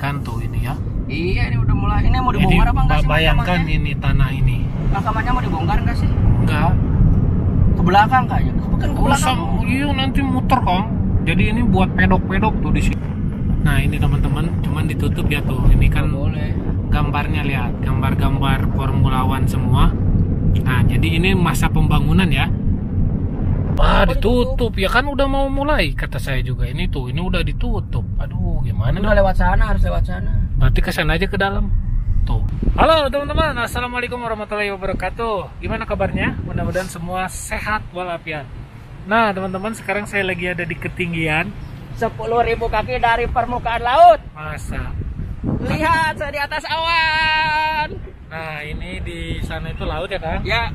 kan tuh ini ya. Iya, ini udah mulai. Ini mau dibongkar apa enggak sih? Bayangkan ini tanah ini. Mahkamahnya mau dibongkar enggak sih? Enggak. Ke belakang kayaknya. Bukan ke belakang. Iya, nanti muter Kang. Jadi ini buat pedok-pedok tuh di sini. Nah, ini teman-teman, cuman ditutup ya tuh. Ini kan boleh. Gambarnya lihat, gambar-gambar Formula One semua. Nah, jadi ini masa pembangunan ya. Wah, ditutup ya kan udah mau mulai kata saya juga ini tuh, ini udah ditutup. Aduh, gimana? Udah lewat sana, harus lewat sana. Berarti ke sana aja ke dalam. Tuh. Halo teman-teman, assalamualaikum warahmatullahi wabarakatuh. Gimana kabarnya? Mudah-mudahan semua sehat walafiat. Nah, teman-teman, sekarang saya lagi ada di ketinggian 10.000 kaki dari permukaan laut. masa. Lihat, saya di atas awan. Nah, ini di sana itu laut ya, Kang? Ya.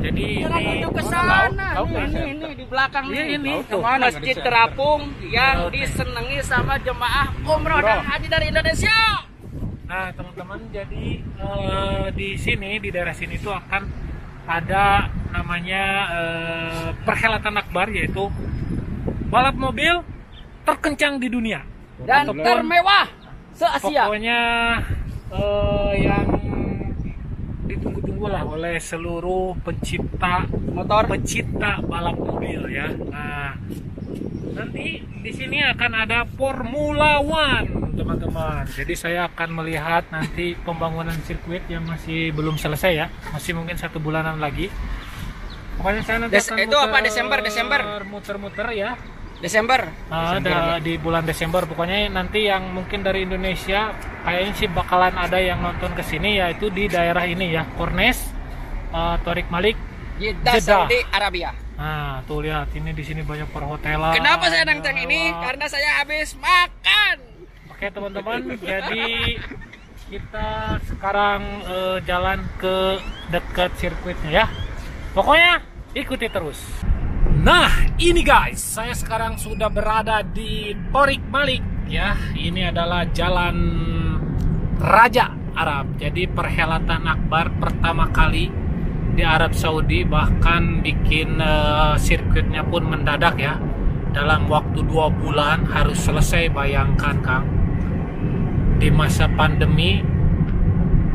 Jadi Jangan ini tunjuk ke sana. Laut kan? Ini di belakang Iya, nih. ini. Tuh, Masjid Terapung yang Laut nih. disenangi sama jemaah umroh dan haji dari Indonesia. Nah, teman-teman, jadi di sini, di daerah sini itu akan ada namanya perhelatan akbar, yaitu balap mobil terkencang di dunia Dan ataupun termewah se-Asia. pokoknya yang ditunggu-tunggu lah oleh seluruh pecinta balap mobil ya. Nah, nanti di sini akan ada Formula One, teman-teman. Jadi saya akan melihat nanti pembangunan sirkuit yang masih belum selesai ya, masih mungkin 1 bulanan lagi. Pokoknya saya nanti akan itu apa, Desember? muter-muter ya. Desember. Ada di bulan Desember. Pokoknya nanti yang mungkin dari Indonesia kayaknya sih bakalan ada yang nonton ke sini, yaitu di daerah ini ya, Kornes, Torik Malik, Jeddah, Saudi Arabia. Nah, tuh lihat ini di sini banyak perhotelan. Kenapa saya nonton ini? Karena saya habis makan. Oke, teman-teman, jadi kita sekarang jalan ke dekat sirkuitnya ya. Pokoknya ikuti terus. Nah, ini guys, saya sekarang sudah berada di Torik Malik ya. Ini adalah jalan Raja Arab. Jadi perhelatan akbar pertama kali di Arab Saudi, bahkan bikin sirkuitnya pun mendadak ya. Dalam waktu 2 bulan harus selesai. Bayangkan Kang, di masa pandemi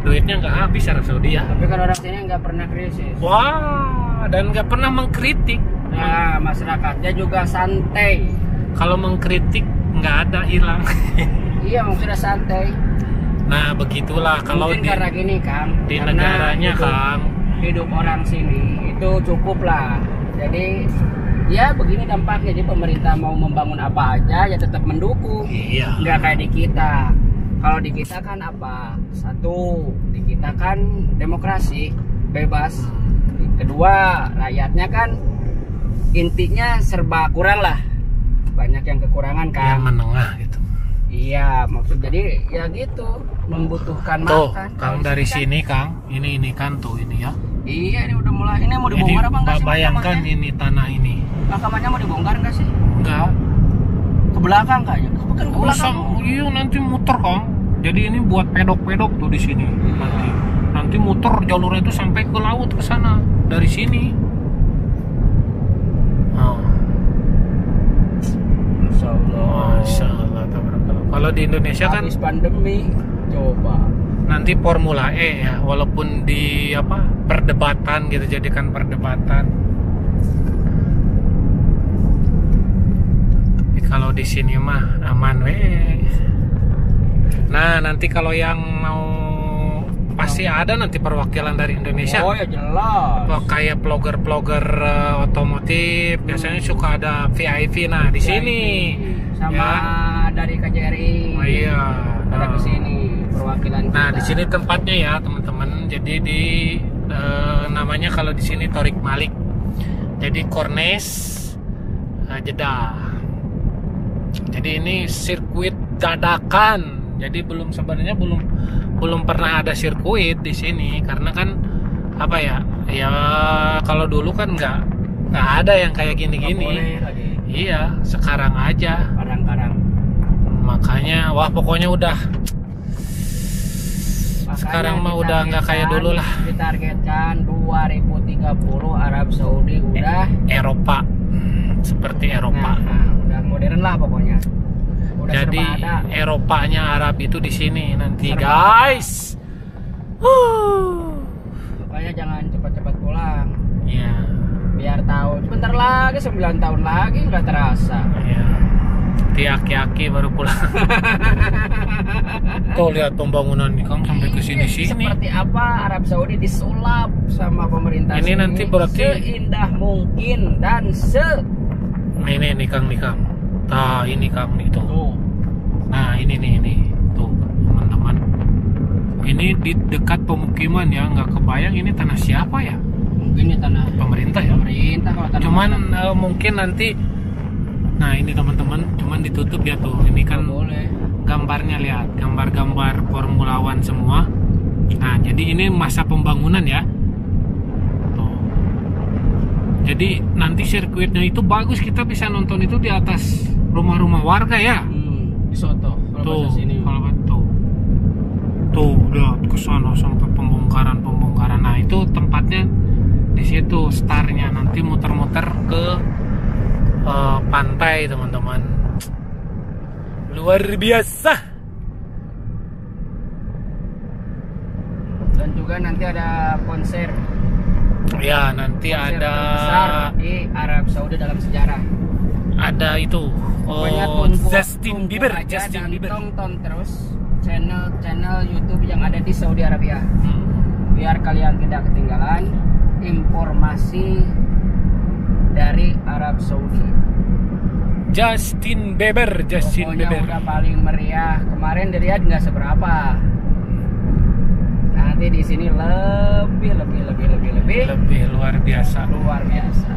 duitnya nggak habis Arab Saudi ya. Tapi kan orang sini nggak pernah krisis. Wah, dan nggak pernah mengkritik. Nah, masyarakatnya juga santai. Kalau mengkritik nggak ada, hilang. Iya, maksudnya santai. Nah, begitulah kalau Mungkin karena gini Kang, di karena negaranya Kang. hidup orang sini itu cukup lah. Jadi ya begini dampaknya. Jadi pemerintah mau membangun apa aja ya tetap mendukung. Iya. Nggak kayak di kita. Kalau di kita kan apa? Satu, di kita kan demokrasi, bebas. Kedua, rakyatnya kan intinya serba kurang lah. Banyak yang kekurangan kan. Yang menengah gitu. Iya, maksud jadi ya gitu, membutuhkan Tuh, makan. Kang, dari sini Kang, ini kan tuh ini ya. Iya, ini udah mulai. Ini mau Jadi dibongkar apa enggak sih? bayangkan ini tanah ini. Mahkamahnya mau dibongkar enggak sih? Enggak. Ke belakang kayaknya. Bukan ke belakang. Iya, nanti muter Kang. Jadi ini buat pedok-pedok tuh di sini. Nanti muter jalurnya itu sampai ke laut ke sana dari sini. Oh. Masya Allah. Kalau di Indonesia kan habis pandemi, coba. nanti Formula E ya, walaupun di perdebatan gitu, jadikan perdebatan. Tapi kalau di sini mah aman weh. Nah, nanti kalau yang mau pasti ada nanti perwakilan dari Indonesia. Oh ya jelas. Kayak vlogger-vlogger otomotif biasanya suka ada VIP. Nah, di sini sama ya. dari KJRI. Oh, iya. Ada ke sini perwakilan kita. Nah, di sini tempatnya ya, teman-teman. Jadi di namanya kalau di sini Torik Malik. Jadi Kornes, Jeddah. Jadi ini sirkuit dadakan. Jadi sebenarnya belum pernah ada sirkuit di sini, karena kan apa ya? Ya kalau dulu kan nggak ada yang kayak gini-gini. Iya, sekarang aja. Kadang-kadang. Makanya wah, pokoknya udah. Sekarang mah udah nggak kayak dulu lah. Ditargetkan 2030 Arab Saudi udah Eropa, seperti Eropa. Nah, udah modern lah pokoknya. Udah Jadi serba ada. Eropanya Arab itu di sini nanti, Serba guys. Makanya jangan cepat-cepat pulang. Iya. Biar tahu sebentar lagi 9 tahun lagi nggak terasa. Iya. Di aki-aki baru pulang. Tuh lihat pembangunan nih Kang sampai ke sini-sini. Seperti apa Arab Saudi disulap sama pemerintah Ini sini nanti berarti seindah mungkin dan ini nih Kang. Nah, ini Kang nih tuh. tuh. Nah, ini tuh teman-teman. Ini di dekat pemukiman ya, nggak kebayang ini tanah siapa ya? Mungkin ini tanah Pemerintah ya. pemerintah kalau tanah Cuman mana. mungkin nanti. Nah ini teman-teman, cuman ditutup ya tuh. Ini kan Nggak boleh. gambarnya, lihat gambar-gambar Formula One semua. Nah jadi ini masa pembangunan ya. Tuh. Jadi nanti sirkuitnya itu bagus, kita bisa nonton itu di atas rumah-rumah warga ya. Di Soto kalau Tuh, bahasa sini. kalau tuh lihat ke sana sampai pembongkaran. Nah itu tempatnya di situ startnya, nanti muter-muter ke pantai teman-teman. Luar biasa. Dan juga nanti ada konser Ya nanti ada terbesar di Arab Saudi dalam sejarah. ada itu Pokoknya Justin tunggu Bieber. aja Justin dan Bieber. tonton terus channel YouTube yang ada di Saudi Arabia. Hmm. Biar kalian tidak ketinggalan informasi dari Arab Saudi. Justin Bieber. Pokoknya udah paling meriah. Kemarin di Riyadh nggak seberapa. Nanti di sini lebih luar biasa. luar biasa.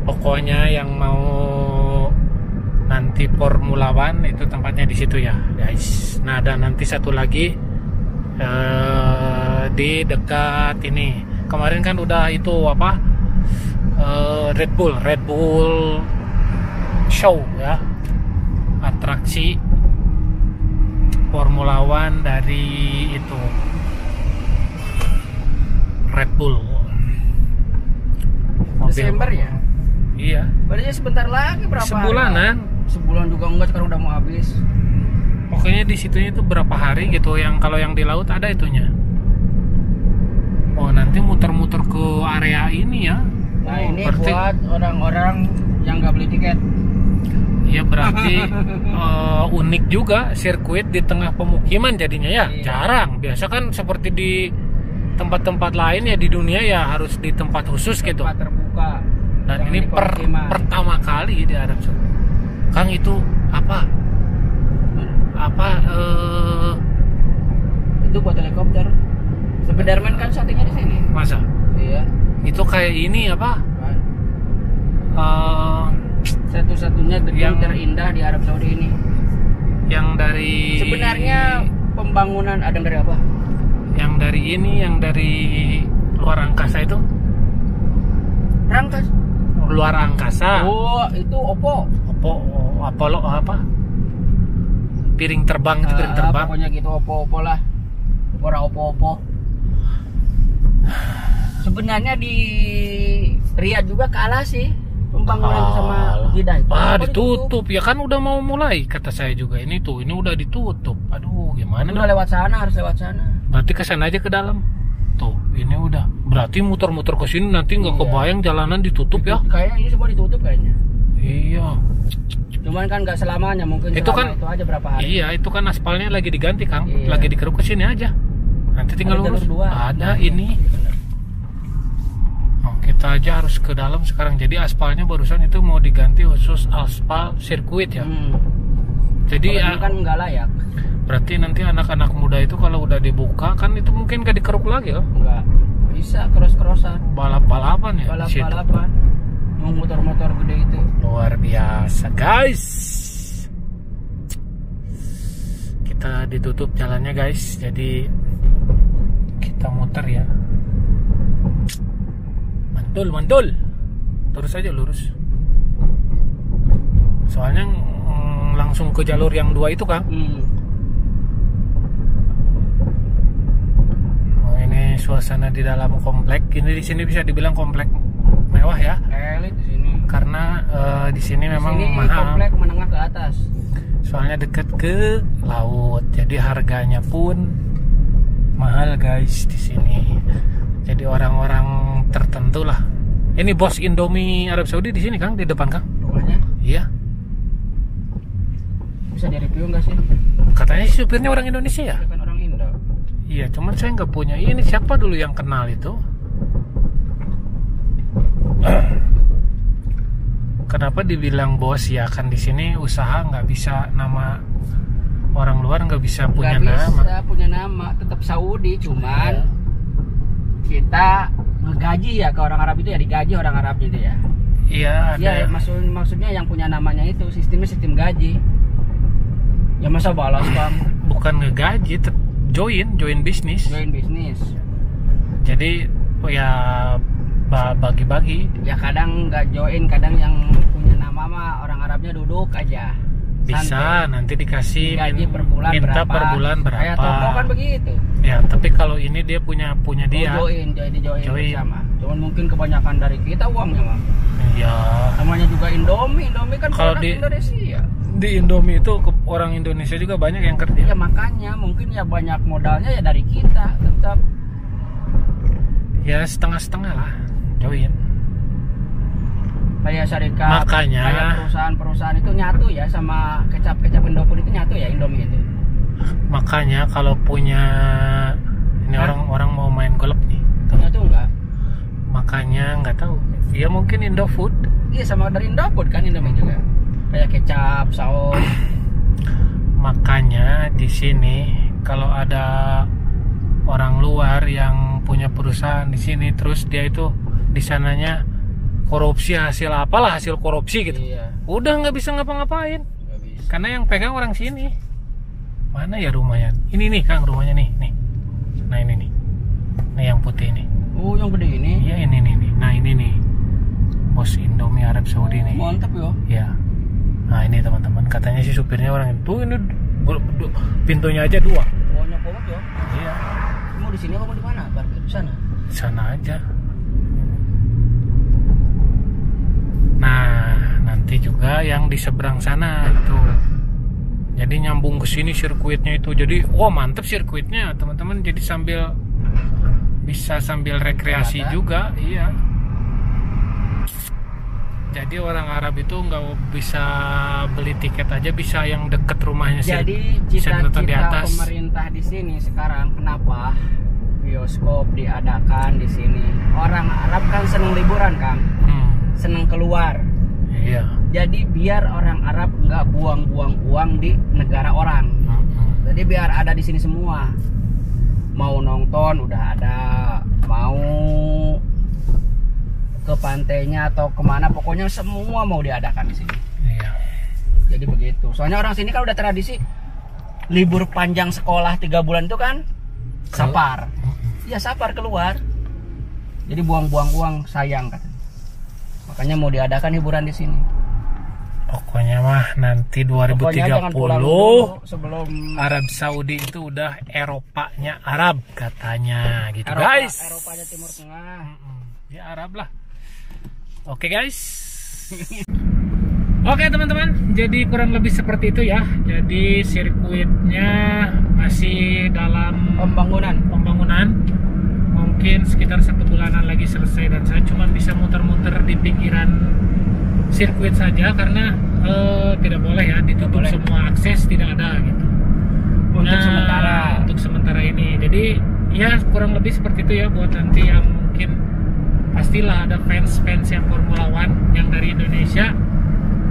Pokoknya yang mau nanti Formula One itu tempatnya di situ ya, guys. Nah, dan nanti satu lagi di dekat ini. Kemarin kan udah itu apa? Red Bull Show ya. Atraksi Formula One dari itu Red Bull. Desember ya? Iya. Berarti sebentar lagi berapa Sebulanan. hari? Sebulan juga enggak, sekarang udah mau habis. Pokoknya di situnya itu berapa hari gitu, yang kalau yang di laut ada itunya. Oh, nanti muter-muter ke area ini ya. Nah, ini berarti, buat orang-orang yang nggak beli tiket. ya berarti unik juga sirkuit di tengah pemukiman jadinya ya. Iya. Jarang. Biasa kan seperti di tempat-tempat lain ya di dunia ya harus di tempat khusus gitu. Tempat terbuka. Dan Jangan ini di pemukiman. pertama kali di Arab Saudi. Kang itu apa? Itu buat helikopter. Spiderman kan syutingnya di sini. Masa? Iya. Itu kayak ini apa? Kan. Satu-satunya gedung yang- terindah di Arab Saudi ini. Yang dari Sebenarnya pembangunan ada dari apa? yang dari luar angkasa itu, Rangkas. luar angkasa. Oh, itu Oppo. Apollo apa? Piring terbang itu, piring terbang. Pokoknya gitu, Oppo lah. Ora Oppo. Sebenarnya di Riyadh juga kalah sih pembangunan sama Jeddah itu. Kenapa Ditutup ya kan, udah mau mulai kata saya juga. Ini udah ditutup. Aduh, gimana Udah dong? lewat sana, harus lewat sana. Berarti kesana aja ke dalam. Tuh, ini udah. Berarti muter-muter ke sini nanti nggak Iya. kebayang jalanan ditutup ya. Kayaknya ini semua ditutup kayaknya. Iya. Cuman kan nggak selamanya, mungkin Itu selama kan- itu aja berapa hari. Iya, itu kan aspalnya lagi diganti, Kang. Iya. Lagi dikeruk ke sini aja. Nanti tinggal Ada lurus. jalur dua. Ada Nah, ini. bener. Oh, kita aja harus ke dalam sekarang. Jadi aspalnya barusan itu mau diganti khusus aspal sirkuit ya. Jadi Kalau ini kan nggak layak. berarti nanti anak-anak muda itu kalau udah dibuka kan itu mungkin gak dikeruk lagi loh. Nggak bisa cross-crossan, Balap-balapan ya di situ. balap-balapan, mau motor-motor gede itu. Luar biasa, guys. Kita ditutup jalannya, guys. Jadi kita muter ya. Mantul. Terus aja lurus. Soalnya langsung ke jalur yang 2 itu, Kang. Oh, ini suasana di dalam komplek. Ini di sini bisa dibilang komplek mewah ya. Elit di sini. Karena di sini memang sini mahal. komplek menengah ke atas. Soalnya dekat ke laut. Jadi harganya pun mahal guys di sini. Jadi orang-orang tertentu lah. Ini bos Indomie Arab Saudi di sini Kang, di depan Kang. Rumahnya Iya. bisa di-review nggak sih? Katanya supirnya orang Indonesia ya? Dia kan orang Indo. Iya, cuman saya nggak punya. Ini siapa dulu yang kenal itu? Kenapa dibilang bos ya? Kan di sini usaha nggak bisa nama orang luar nggak bisa punya Nggak nama. bisa punya nama, tetap Saudi, cuman kita ngegaji ya ke orang Arab itu ya, digaji orang Arab itu ya. Iya, ada. Iya, maksudnya yang punya namanya itu sistemnya sistem gaji. Ya masa balas Bang? Bukan ngegaji, join bisnis. Join bisnis. Jadi ya bagi-bagi. Ya kadang nggak join, kadang yang punya nama mah orang Arabnya duduk aja. Bisa Santai. nanti dikasih Gaji per bulan minta berapa? per bulan berapa. Kayak toko kan begitu. Ya, tapi kalau ini dia punya dia. Join bersama. Cuman mungkin kebanyakan dari kita uangnya Bang. Iya. Namanya juga Indomie kan Kalau produk di- Indonesia. Di Indomie itu orang Indonesia juga banyak yang kerja. Ya makanya mungkin ya banyak modalnya ya dari kita tetap. Ya setengah-setengah lah join. Kayak syarikat, Makanya- kayak perusahaan-perusahaan itu nyatu ya sama kecap Indofood itu nyatu ya Indomie itu. Makanya kalau punya ini Hah? orang mau main golf nih. Nyatu enggak? Makanya nggak tahu. Ya mungkin Indofood. Iya sama dari Indofood kan Indomie juga. Kayak kecap, saus. Makanya di sini kalau ada orang luar yang punya perusahaan di sini terus dia itu di sananya korupsi hasil korupsi gitu. Iya. Udah nggak bisa ngapa-ngapain. Nggak bisa. Karena yang pegang orang sini. Mana ya rumahnya? Ini nih Kang rumahnya nih. Nah ini nih. Nah yang putih ini. Oh yang gede ini. Iya ini nih. Nah ini nih. Bos Indomie Arab Saudi nih. Mantap yo. Ya. Nah ini teman-teman. Katanya sih supirnya orang itu. Ini pintunya aja 2. Banyak banget yo. Iya. Mau di sini apa mau di mana? Parkir di sana. Sana aja. Nah nanti juga yang di seberang sana itu. Jadi nyambung ke sini sirkuitnya itu. Jadi mantep sirkuitnya teman-teman. Jadi bisa sambil rekreasi Ternyata. juga. Iya. Jadi orang Arab itu nggak bisa beli tiket aja, bisa yang deket rumahnya sih. Jadi Bisa nonton di cita-cita atas. pemerintah di sini sekarang kenapa bioskop diadakan di sini? Orang Arab kan seneng liburan Kang, seneng keluar. Iya. Jadi biar orang Arab nggak buang-buang uang di negara orang. Jadi biar ada di sini semua. Mau nonton udah ada, mau ke pantainya atau kemana, pokoknya semua mau diadakan di sini. Iya. Jadi begitu. Soalnya orang sini kan udah tradisi libur panjang sekolah 3 bulan itu kan sapar. Iya sapar keluar. Jadi buang-buang uang sayang katanya. Makanya mau diadakan hiburan di sini. Pokoknya mah nanti Pokoknya jangan 2030 pulang dulu sebelum Arab Saudi itu udah Eropanya Arab katanya gitu guys. Eropanya Timur Tengah. Ya Arab lah. Oke guys. Oke teman-teman, jadi kurang lebih seperti itu ya. Jadi sirkuitnya masih dalam pembangunan. Mungkin sekitar 1 bulanan lagi selesai dan saya cuma bisa muter-muter di pinggiran sirkuit saja karena tidak boleh ya ditutup semua akses, tidak ada gitu. Untuk sementara ini. Jadi ya kurang lebih seperti itu ya buat nanti yang mungkin pastilah ada fans yang Formula One yang dari Indonesia.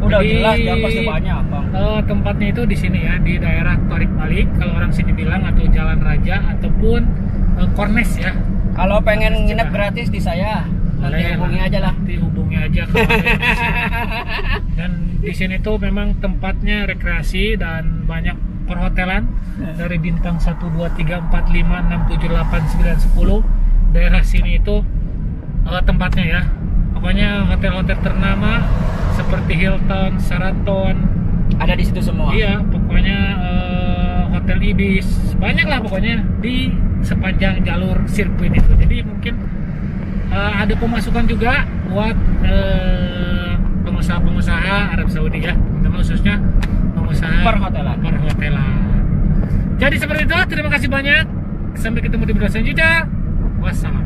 Udah Jadi, jelas ya pasti banyak Bang. Tempatnya itu di sini ya di daerah Torik Malik kalau orang sini bilang, atau Jalan Raja ataupun Kornes ya. Kalau pengen nginep gratis di saya, nanti Boleh, hubungi aja lah. Dihubungi aja kalau ada di sini. Dan di sini tuh memang tempatnya rekreasi dan banyak perhotelan dari bintang 1, 2, 3, 4, 5, 6, 7, 8, 9, 10. Daerah sini itu tempatnya ya. Pokoknya hotel-hotel ternama seperti Hilton, Sheraton Ada di situ semua. iya, pokoknya Hotel Ibis banyak lah pokoknya di sepanjang jalur sirkuit itu. Jadi mungkin ada pemasukan juga buat pengusaha-pengusaha Arab Saudi ya, khususnya pengusaha Perhotelan. Jadi seperti itu, terima kasih banyak. Sampai ketemu di video selanjutnya. Wassalam.